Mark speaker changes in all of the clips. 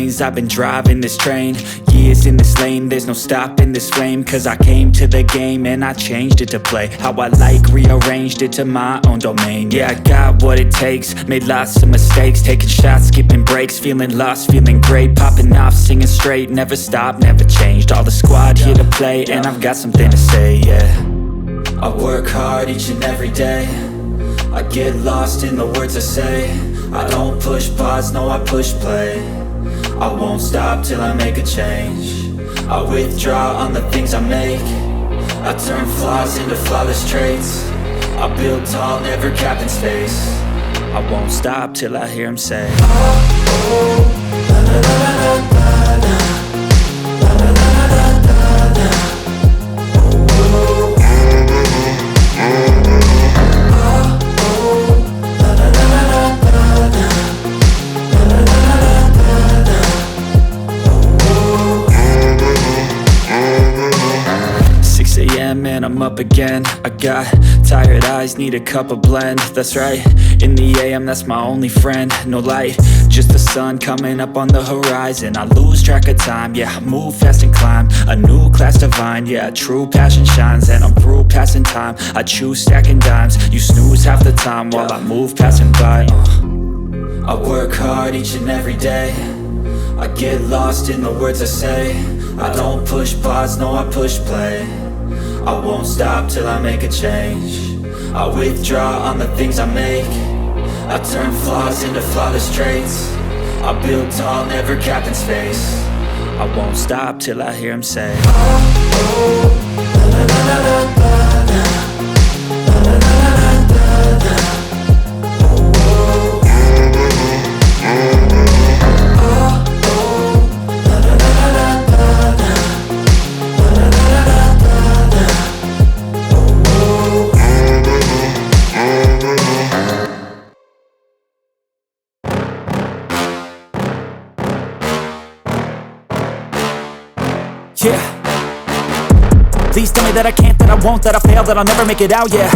Speaker 1: lanes, I've been driving this train. Years in this lane, there's no stopping this flame. Cause I came to the game and I changed it to play how I like, rearranged it to my own domain. Yeah, I got what it takes, made lots of mistakes, taking shots, skipping breaks, feeling lost, feeling great, popping off, singing straight, never stopped, never changed. All the squad here to play, and I've got something to say, yeah. I work hard each and every day, I get lost in the words I say. I don't push pause, no I push play. I won't stop till I make a change. I withdraw on the things I make. I turn flaws into flawless traits. I build tall, never capped in space. I won't stop till I hear him say, oh, oh, la la la la la la, la la la la la la, oh, oh, la la la la la la, la la la la la, oh, oh. 6 a.m. and I'm up again. I got tired eyes, need a cup of blend. That's right, in the AM, that's my only friend. No light, just the sun coming up on the horizon. I lose track of time, yeah, I move fast and climb a new class divine, yeah, true passion shines. And I'm through passing time, I choose stacking dimes. You snooze half the time while I move passing by. I work hard each and every day, I get lost in the words I say. I don't push pause, no I push play. I won't stop till I make a change. I withdraw on the things I make. I turn flaws into flawless traits. I build tall, never capped in space. I won't stop till I hear him say, oh, oh, la la la la la la, la la la la la la, oh, oh, oh, la la la la la la, la la la la la, oh, oh. Yeah. Please tell me that I can't, that I won't, that I fail, that I'll never make it out, yeah.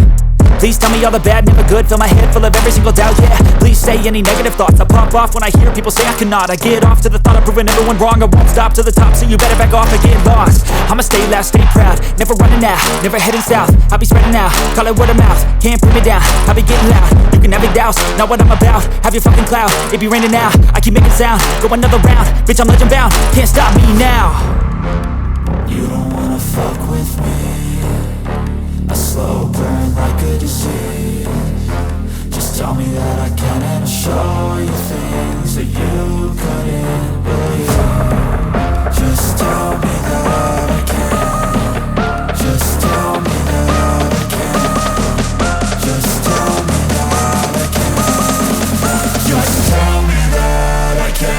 Speaker 1: Please tell me all the bad, never good, fill my head full of every single doubt, yeah. Please say any negative thoughts, I pop off when I hear people say I cannot. I get off to the thought of proving everyone wrong. I won't stop to the top, so you better back off and get lost. I'ma stay loud, stay proud, never running out, never heading south. I'll be spreading out, call it word of mouth, can't put me down, I'll be getting loud. You can have your doubts, not what I'm about, have your fucking cloud, it be raining now. I keep making sound, go another round, bitch I'm legend bound, can't stop me now. You don't wanna fuck with me, a slow burn like a disease. Just tell me that I can and I'll show you things that you couldn't believe. Just tell me that I can. Just tell me that I can. Just tell me that I can. Just tell me that I can.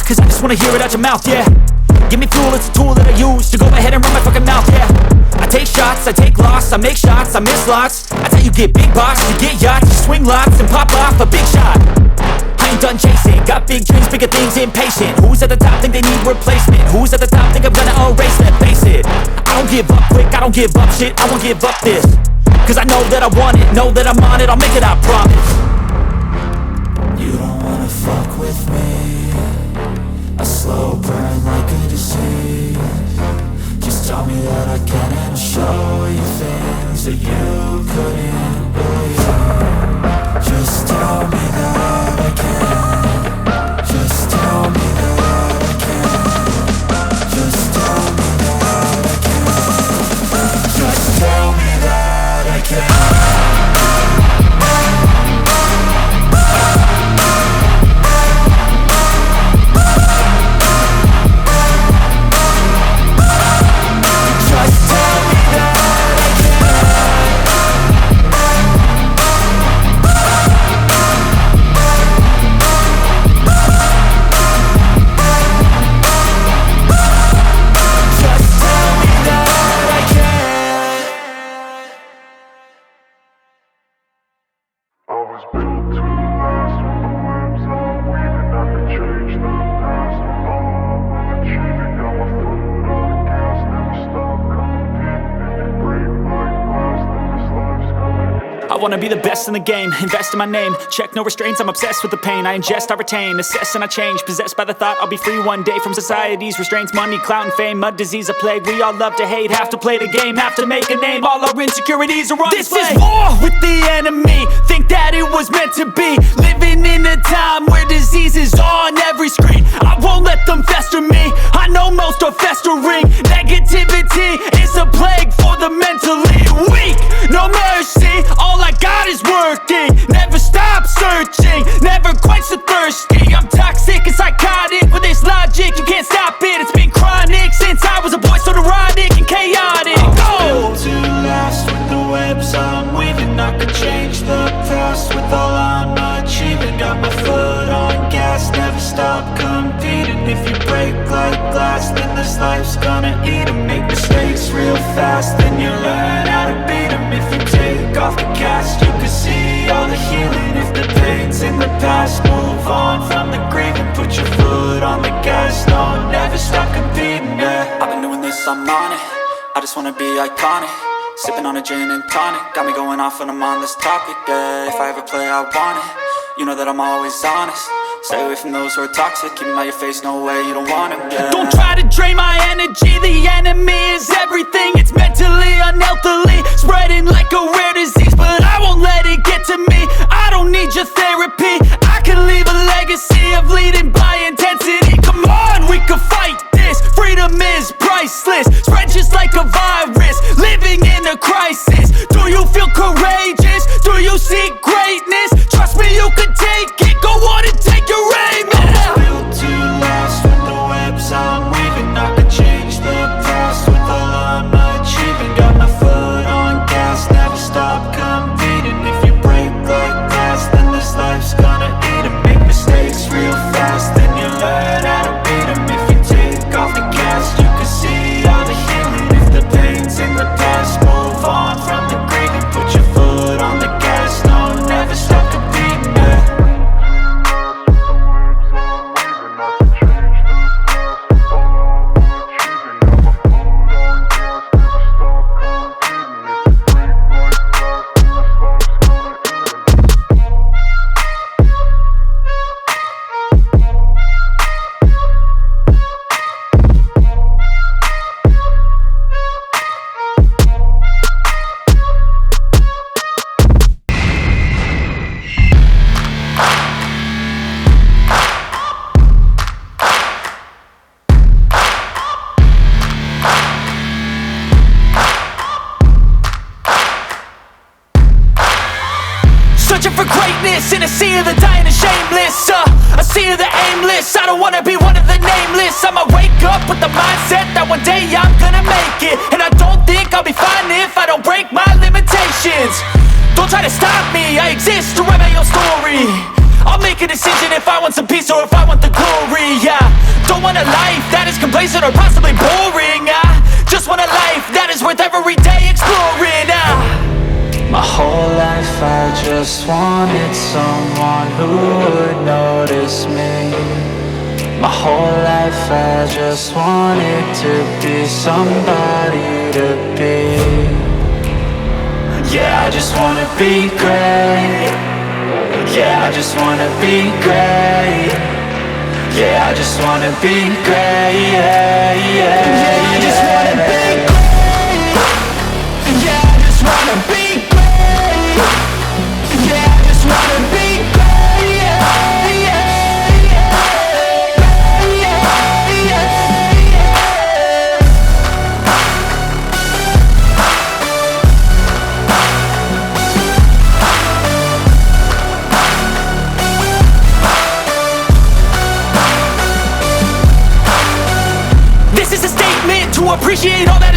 Speaker 1: Cause I just wanna hear it out your mouth, yeah. Give me fuel, it's a tool that I use to go ahead and run my fucking mouth, yeah. I take shots, I take loss, I make shots, I miss lots. That's how you get big box, you get yachts, you swing lots and pop off a big shot. I ain't done chasing, got big dreams, bigger things, impatient. Who's at the top think they need replacement? Who's at the top think I'm gonna erase them? Face it, I don't give up quick, I don't give up shit, I won't give up this. Cause I know that I want it, know that I'm on it, I'll make it, I promise. You don't wanna fuck with me, a slow burn like a disease. Just tell me that I can and I'll show you things that you couldn't believe. Just tell me that I can. Just tell me that I can. Just tell me that I can. Just tell me that I can. Just tell me that I can. wanna be the best in the game, invest in my name, check no restraints, I'm obsessed with the pain. I ingest, I retain, assess and I change, possessed by the thought I'll be free one day from society's restraints. Money, clout and fame, mud, disease, a plague. We all love to hate, have to play the game, have to make a name. All our insecurities are on display. This is war with the enemy, think that it was meant to be. Living in a time where disease is on every screen. I won't let them fester me, I know most are festering. Negativity is a plague for the mentally weak. No mercy, all I got is working. Never stop searching, never quench the thirsty. I'm toxic and psychotic, with this logic you can't stop it. It's been chronic since I was a boy, so neurotic and chaotic.
Speaker 2: I'm built to last with the webs I'm weaving. I could change the past with all I'm achieving. Got my foot on gas, never stop competing. If you break like glass, then this life's gonna eat 'em. Make mistakes real fast, then you learn how to beat 'em. If you take off the cast, you can see all the healing. If the pain's in the past, move on from the grieving. Put your foot on the gas, no, never stop competing, yeah. I've been doing this, I'm on it, I just wanna be iconic. Sipping on a gin and tonic, got me going off when I'm on this topic, yeah. If I ever play, I want it, you know that I'm always honest. Stay away from those who are toxic, keep them out your face, no way, you don't want them, yeah. Don't try to drain my energy, the enemy is everything. It's mentally, unhealthily, spreading like a rare disease. But I won't let it get to me, I don't need your therapy. I can leave a legacy of leading by intensity. Come on, we can fight this, freedom is priceless. Spread just like a virus, living in a crisis. Do you feel courageous? Do you seek greatness? Trust me, you can take it, go on and take your aim, yeah. I'm built to last with the webs I'm weaving. I could change the past with all I'm achieving. Got my foot on gas, never stop competing. If you break like glass, then this life's gonna eat 'em. Make mistakes real fast, then you learn how to beat 'em. If you take off the cast, you can see all the healing. If the pain's in the past, move on from the grieving. Put your foot on the gas, no, never stop competing, yeah. Searching for greatness in a sea of the dying and shameless, a sea of the aimless. I don't wanna be one of the nameless. I'ma wake up with the mindset that one day I'm gonna make it. And I don't think I'll be fine if I don't break my limitations. Don't try to stop me, I exist to write my own story. I'll make a decision if I want some peace or if I want the glory, yeah. Don't want a life that is complacent or possibly boring, just want a life that is worth every day exploring, My whole life I just wanted someone who would notice me. My whole life I just wanted to be somebody to be. Yeah, I just wanna be great. Yeah, I just wanna be great. Yeah, I just wanna be great. Yeah, yeah, yeah, I just wanna be great. Yeah, I just wanna be great. Yeah, I just wanna be great. Yeah, yeah, yeah, yeah, yeah. This is a statement to appreciate all that